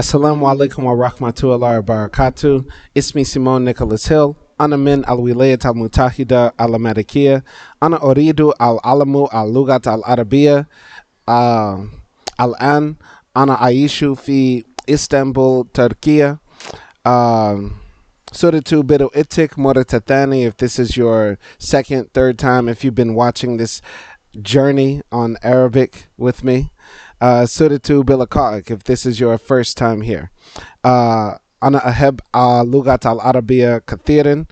Assalamu alaikum wa rahmatullahi wa barakatuh. اسمي سيمون نيكولاس هيل. أنا من الولاية المتحدة الأمريكية. أنا أريد العلم اللغة العربية. الآن أنا أعيش في إسطنبول تركيا. Suratu Bidu Itik Moratatani, if this is your second, third time, if you've been watching this journey on Arabic with me. Suratu Bilaka'ik, if this is your first time here. أنا أحب اللغة العربية كثيرا.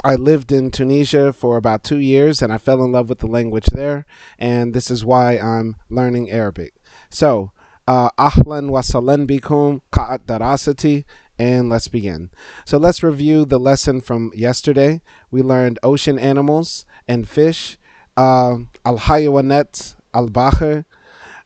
I lived in Tunisia for about 2 years and I fell in love with the language there, and this is why I'm learning Arabic. So, ahlan wa salan bikum ka'at darasati, and let's begin. So let's review the lesson from yesterday. We learned ocean animals and fish, al-ḥīwānāt, al-baqr,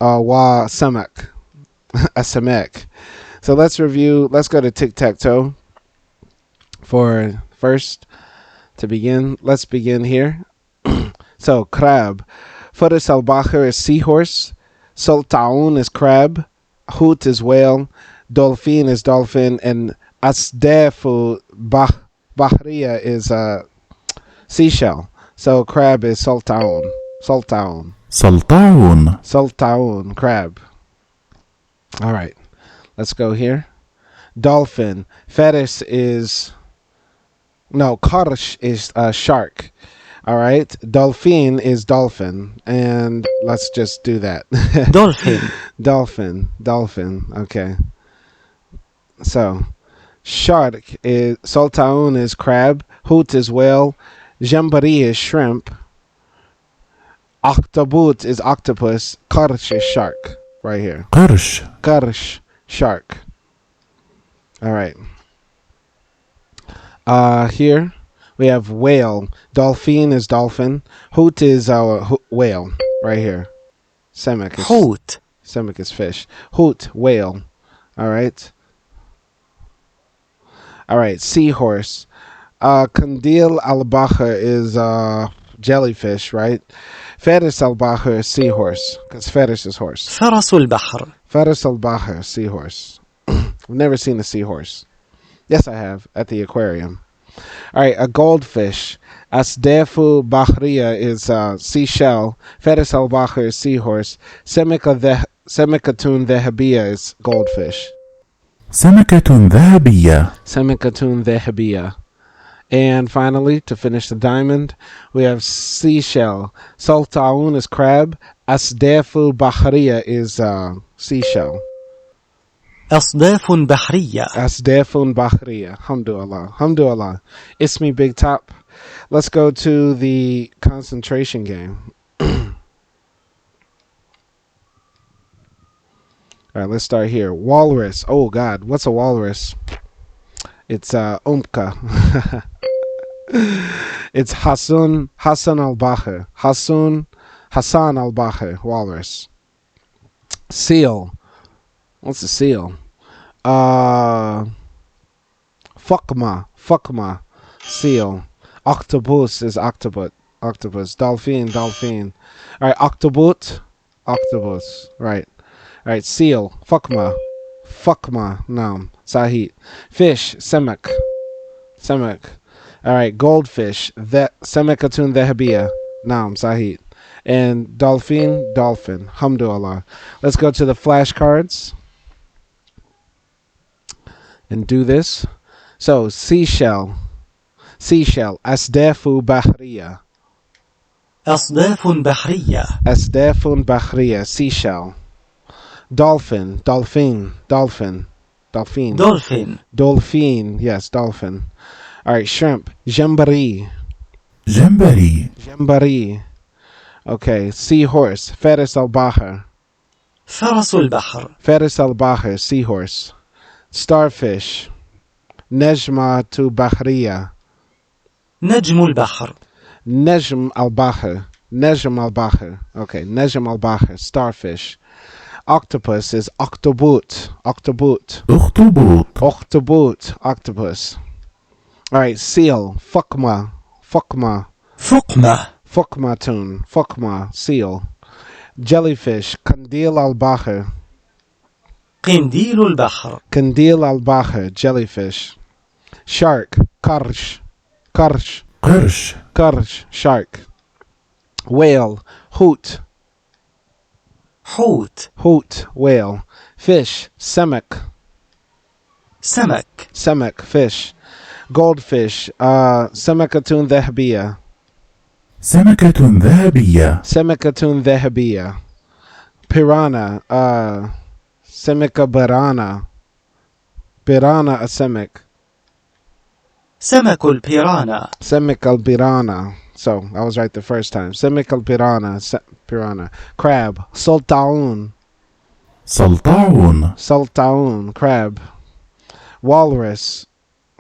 wa samak, a-samak. So let's review. Let's go to tic-tac-toe for first to begin. Let's begin here. So crab. Faris al-baqr is seahorse. Sultaun is crab. Hoot is whale. Dolphin is dolphin. And asdafu bahriya is seashell. So crab is sultaun. Sultaun. Sultaun. Sultaun, crab. All right. Let's go here. Dolphin. Faris is... No, qarsh is shark. All right. Dolphin is dolphin. And let's just do that. Dolphin. Dolphin. Okay. So, shark is... Sultaun is crab. Hoot is whale. Jambari is shrimp. Octobot is octopus. Qarsh is shark. Right here. Qarsh. Shark. All right. Here we have whale. Dolphin is dolphin. Hoot is whale. Right here. Semek is Hoot. Semek is fish. Hoot, whale. All right. All right. Seahorse. Kandil al-Baqr is jellyfish, right? Faris al-Baqr is seahorse, because Faris is horse. فرس البحر. Faris al-Baqr, seahorse. I've never seen a seahorse. Yes, I have, at the aquarium. All right, a goldfish. Asdafu bahriya is seashell. Faris al-Baqr is seahorse. Semekatun dhahabiyya is goldfish. سمكة ذهبية. Semekatun dhahabiyya. And finally, to finish the diamond, we have seashell. Sultaun is crab. Asdafu bahriya is seashell. أصداف بحرية. Asdafun bahriya. Alhamdulillah. Ismi Big Top. Let's go to the concentration game. All right, let's start here. Walrus. Oh God, what's a walrus? It's umka. It's ḥṣān al-Baqr. ḥṣān al-Baqr, walrus. Seal. What's a seal? Fuqma, seal. Octopus is octopus. Dolphin. All right, octopus. Right. All right, seal. Fuqma, naam. Sahih. Fish, semek. All right, goldfish. Semekatun dhahabiyya. Naam, sahih. And dolphin. Alhamdulillah. Let's go to the flashcards and do this. So, seashell. Asdafu bahriya. أصداف بحرية. Asdafun bahriya. Seashell. Dolphin. Yes, dolphin. All right, shrimp. Jambari. Okay, seahorse. Faris al-Baqr. فرس البحر. Faris al-Baqr, seahorse. Starfish. Nejmatu bahriya. نجم البحر. Nejm al-Baqr. Okay, Nejm al-Baqr, starfish. Octopus is octobot. Octopus. All right, seal. Fuqma. Fuqmatun. Seal. Jellyfish. Kandil al-Baqr. قنديل البحر. قنديل البحر jellyfish. Shark قرش قرش قرش قرش shark. Whale hoot حوت. hoot whale. Fish سمك سمك. سمك fish. Goldfish سمكة ذهبية سمكة ذهبية. سمكة ذهبية. Piranha سمكة برانا برانا السمك. سمك البيرانا. سمك البيرانا. So I was right the first time. سمك البيرانا piranha. Crab سلطعون سلطعون. سلطعون crab. Walrus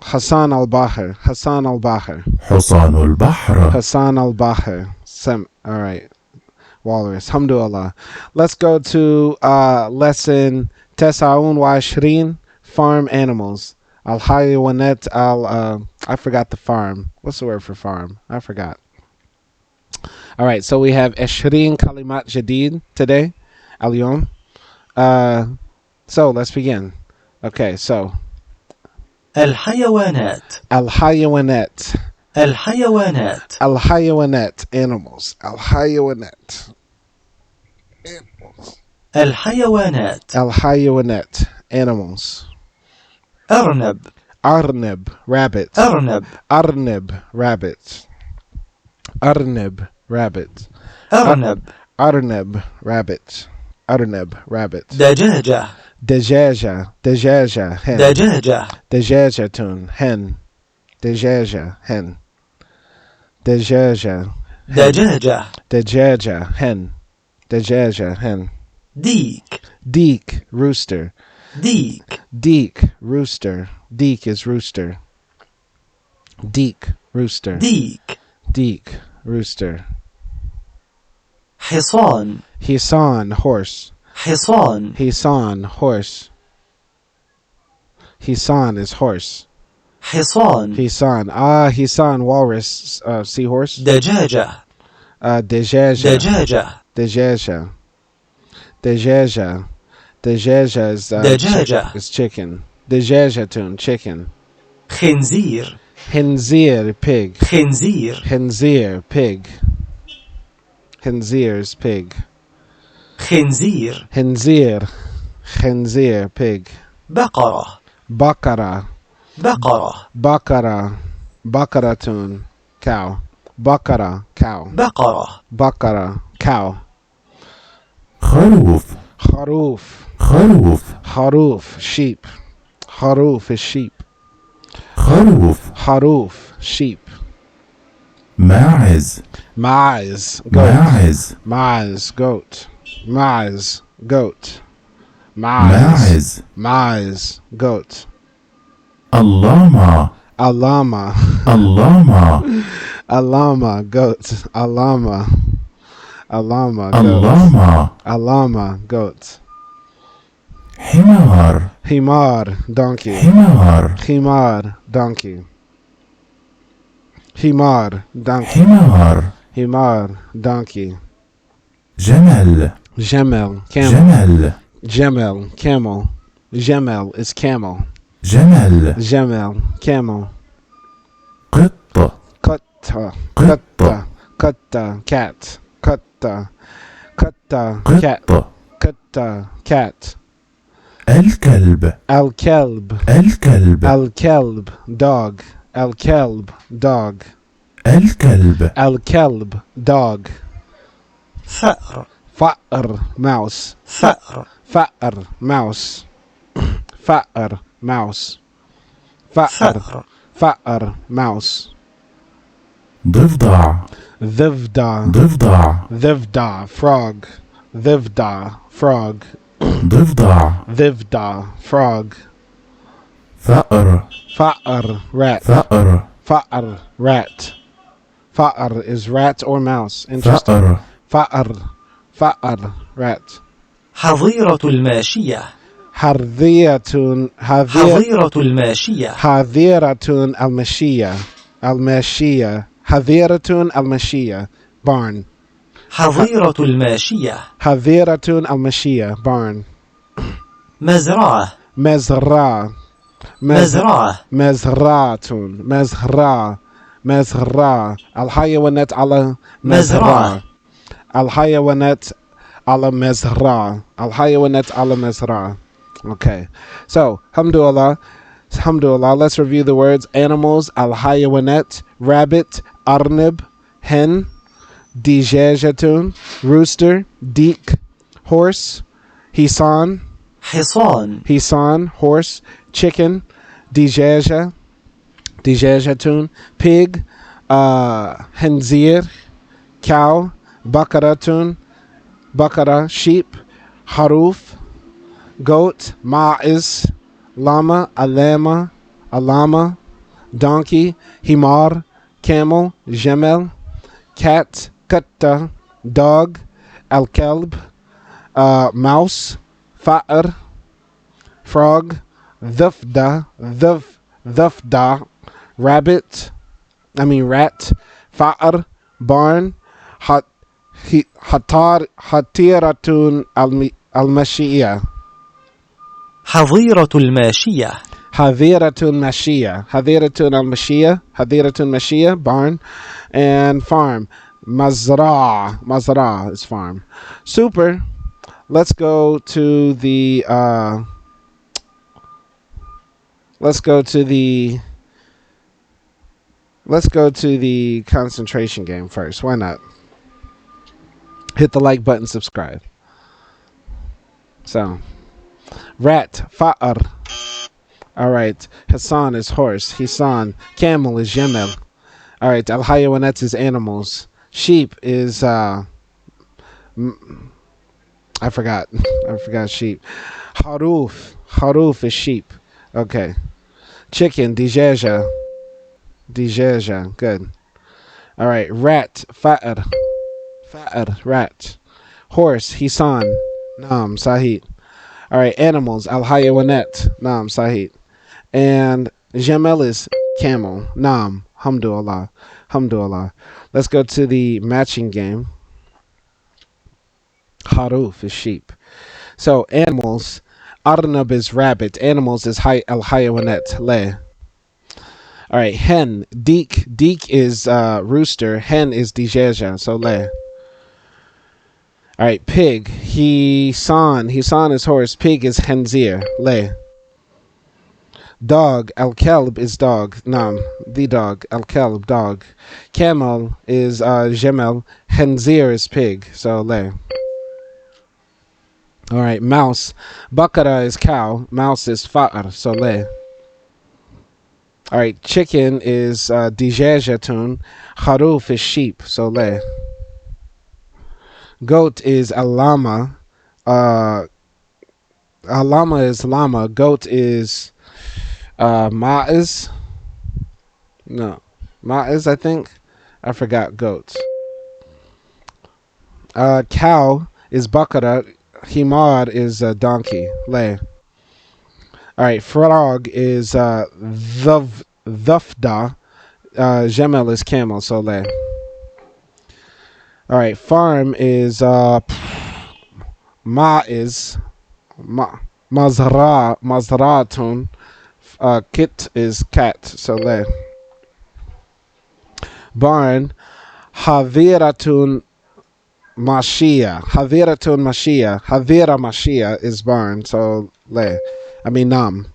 حصان البحر حصان البحر حصان البحر. حصان البحر. All right. Walrus. Alhamdulillah. Let's go to lesson 29 farm animals. al-ḥīwānāt I forgot the farm. What's the word for farm? I forgot. All right, so we have 20 كلمات جديد today. اليوم. So let's begin. Okay, so الحيوانات. al-ḥīwānāt الحيوانات. al-ḥīwānāt animals. al-ḥīwānāt animals. الحيوانات. al-ḥīwānāt animals. أرنب. arnb rabbit. أرنب. arnb rabbit. arnb rabbit. أرنب. arnb rabbit. arnb rabbit. دجاجة. دجاجة دجاجة hen. دجاجة. دجاجة hen. دجاجة hen. دجاجة دجاجة. دجاجة hen. دجاجة hen. ديك. Deek rooster. ديك. Deek rooster. Deek is rooster. Deek rooster. ديك. Deek rooster. حصان. ḥṣān horse. حصان. ḥṣān horse. ḥṣān is horse. حصان. ḥṣān ḥṣān walrus seahorse. دجاجة. دجاجة دجاجة. دجاجة دجاجة دجاجة is دجاجة. is chicken. دجاجة chicken. خنزير. ḥnzīr pig. خنزير. ḥnzīr pig. ḥnzīr is pig. خنزير. ḥnzīr ḥnzīr pig. بقرة. بقرة بقرة. بقرة بقرة cow. بقرة cow. بقرة. بقرة cow. خروف. خروف خروف. ḥrūf sheep. ḥrūf is sheep. خروف. ḥrūf sheep. ماعز. ماعز goat. ماعز. ماعز goat. ماعز goat. ماعز ماعز. ماعز goat. اللاما. al-lāmā اللاما. al-lāmā goat. al-lāmā al-lāmā goat. اللاما. al-lāmā goat. حمار. ḥmār donkey. حمار. ḥmār donkey. ḥmār donkey. حمار. ḥmār donkey. جمل. Camel camel. جمل. Camel camel. Camel is camel. جمل. Camel camel. قط. Kutta قط. kutta kutta cat. Kutta kutta cat. قط. Kutta cat. الكلب. al-klb الكلب. al-klb dog. al-klb dog. الكلب. al-klb dog. فأر. f'r mouse. فأر. f'r mouse. f'r mouse. f'r فأر. f'r mouse. ضفدع. ضفدع ضفدع. ضفدع frog. ضفدع frog. ضفدع. ضفدع frog. فأر. f'r rat. فأر. f'r rat. f'r is rat or mouse. Interesting. فأر. f'r rat. حظيرة الماشية. حظيرة حظيرة الماشية. حظيرة المشية. الماشية. حظيرة المشية barn. حظيرة الماشية. حظيرة المشية barn. مزرعة مزرعة مزرعة مزرعة مزرعة مزرعة الحيوانات على مزرعة. الحيوانات على مزرعة الحيوانات على مزرعة. Okay, so alhamdulillah, let's review the words. Animals: al-ḥīwānāt, rabbit, arnb, hen, dǧāģeltun, rooster, deek, horse, حصان, حصان horse, chicken, dǧāģeltun, pig, ḥnzīr, cow, bqrቍ, sheep, ḥrūf, goat, ماعز, llama, al-lāmā, donkey, ḥmār, camel, camel, cat, قطة, dog, al-klb, mouse, fफ़ar, frog, ضفدع, rat, fफ़ar, barn, ḥtīrātun al-māšīʿ, حظيرة الماشية حظيرة الماشية, barn, and farm, مزرعة is farm. Super. Let's go to the concentration game first. Why not? Hit the like button, subscribe. So, rat, fफ़ar. All right. حصان is horse. حصان. Camel is camel. All right. al-ḥīwānāt is animals. Sheep is I forgot sheep. ḥrūf is sheep. Okay. Chicken, dජāģeltun. Good. All right. Rat, fफ़ar, rat. Horse, حصان. Naam, sahih. All right, animals, al-ḥīwānāt, naam, sahih. And camel is camel, naam, hamdulillah. Let's go to the matching game. ḥrūf is sheep. So animals, arnb is rabbit. Animals is al-ḥīwānāt, le. All right, hen, deek is rooster. Hen is dǧāģeltun, so le. All right, pig, حصان is horse. Pig is خنزير, le. Dog, al-klb is dog, naam, the dog, al-klb, dog. Camel is camel. خنزير is pig, so le. All right, mouse, baqrah is cow. Mouse is fफ़ar, so le. All right, chicken is dǧāģeltun. ḥrūf is sheep, so le. Goat is al-lāmā. Al-lāmā is llama. Goat is māʿz. No, māʿz, I think. I forgot goats. Cow is baqrah. ḥmār is donkey. Le. All right, frog is ضفدع. Camel is camel, so le. All right, farm is ماعز, مزرعة. Kit is cat, so le. Barn, حظيرة ماشية. حظيرة is barn, so le. Naam.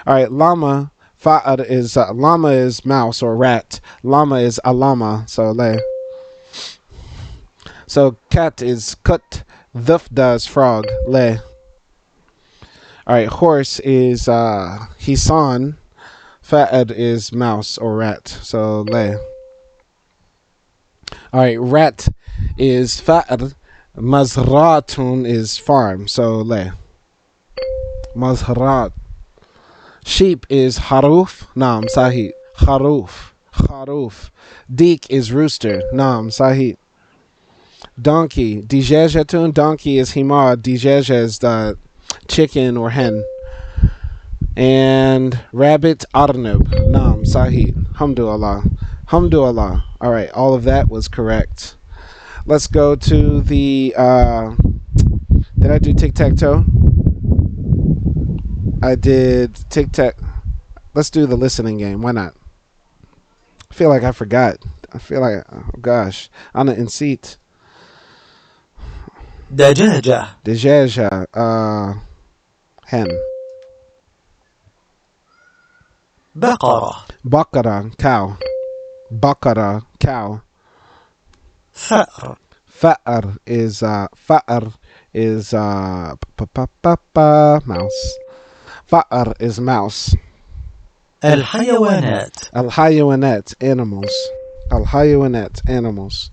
All right, llama, fफ़ar is llama is mouse or rat. Llama is al-lāmā, so le. So cat is kut, ضفدع is frog, le. All right, horse is حصان. fफ़ar is mouse or rat, so le. All right, rat is fफ़ar. مزرعة is farm, so le. مزرعة. Sheep is ḥrūf, naam, sahih. ḥrūf. Deek is rooster, naam, sahih. Donkey, dǧāģeltun. Donkey is ḥmār. Dǧāģeltun is the chicken or hen. And rabbit, arnb. Naam, sahih. Hamdulillah. All right, all of that was correct. Let's go to the, did I do tic-tac-toe? I did tic tac. Let's do the listening game. Why not? I feel like I forgot. I feel like, oh gosh. أنا نسيت. دجاجة. دجاجة. Hen. بقرة. بقرة. Cow. بقرة. Cow. f'r. f'r is mouse. f'r is mouse. الحيوانات. الحيوانات animals. الحيوانات animals.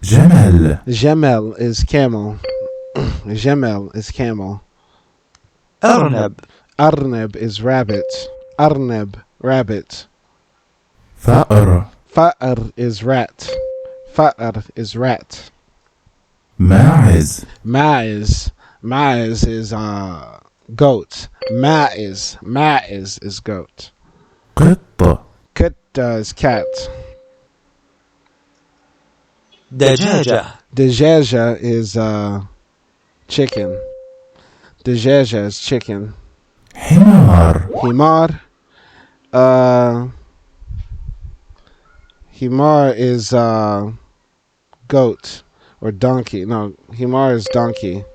جمل. جمل is camel. جمل is camel. أرنب. arnb is rabbit. arnb rabbit. f'r. f'r is rat. f'r is rat. ماعز. Maiz is goat. Maiz is goat. قط. Kutta is cat. دجاجة. Dджāģa is chicken. Dджāģa is chicken. حمار. Ḥmār. Ḥmār is goat or donkey. No, Ḥmār is donkey.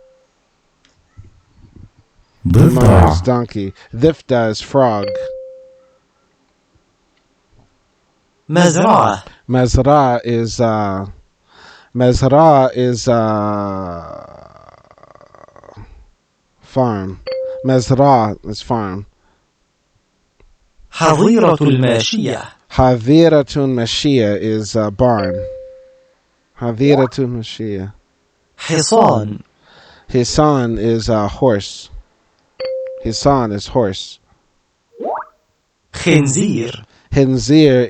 Ḥmār is ضفدع. donkey. Difda is frog. مزرعة. Mazra is farm. Mazra is farm. حظيرة الماشية. Haviratun Mashia is barn. Haviratun Mashia. حصان. Ḥṣān is horse. Ḥṣān is horse. خنزير. ḥnzīr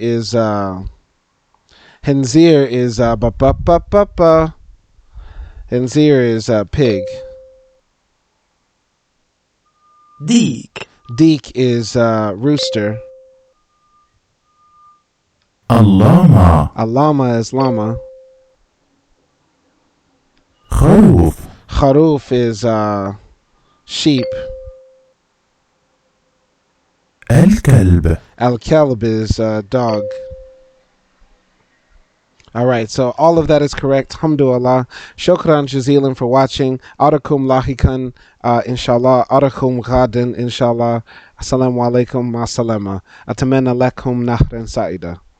is ba ba ba ba ba. ḥnzīr is pig. ديك. Deek is rooster. اللَّامَا. al-lāmā is llama. خروف. خروف is sheep. الكلب. al-klb is dog. Alright, so all of that is correct. Alhamdulillah. Shukran jazilan for watching. Arakum lahikan, inshallah. Arakum ghadan, inshallah. Assalamu alaikum. Ma salama. Atamanna lakum nahran sa'ida.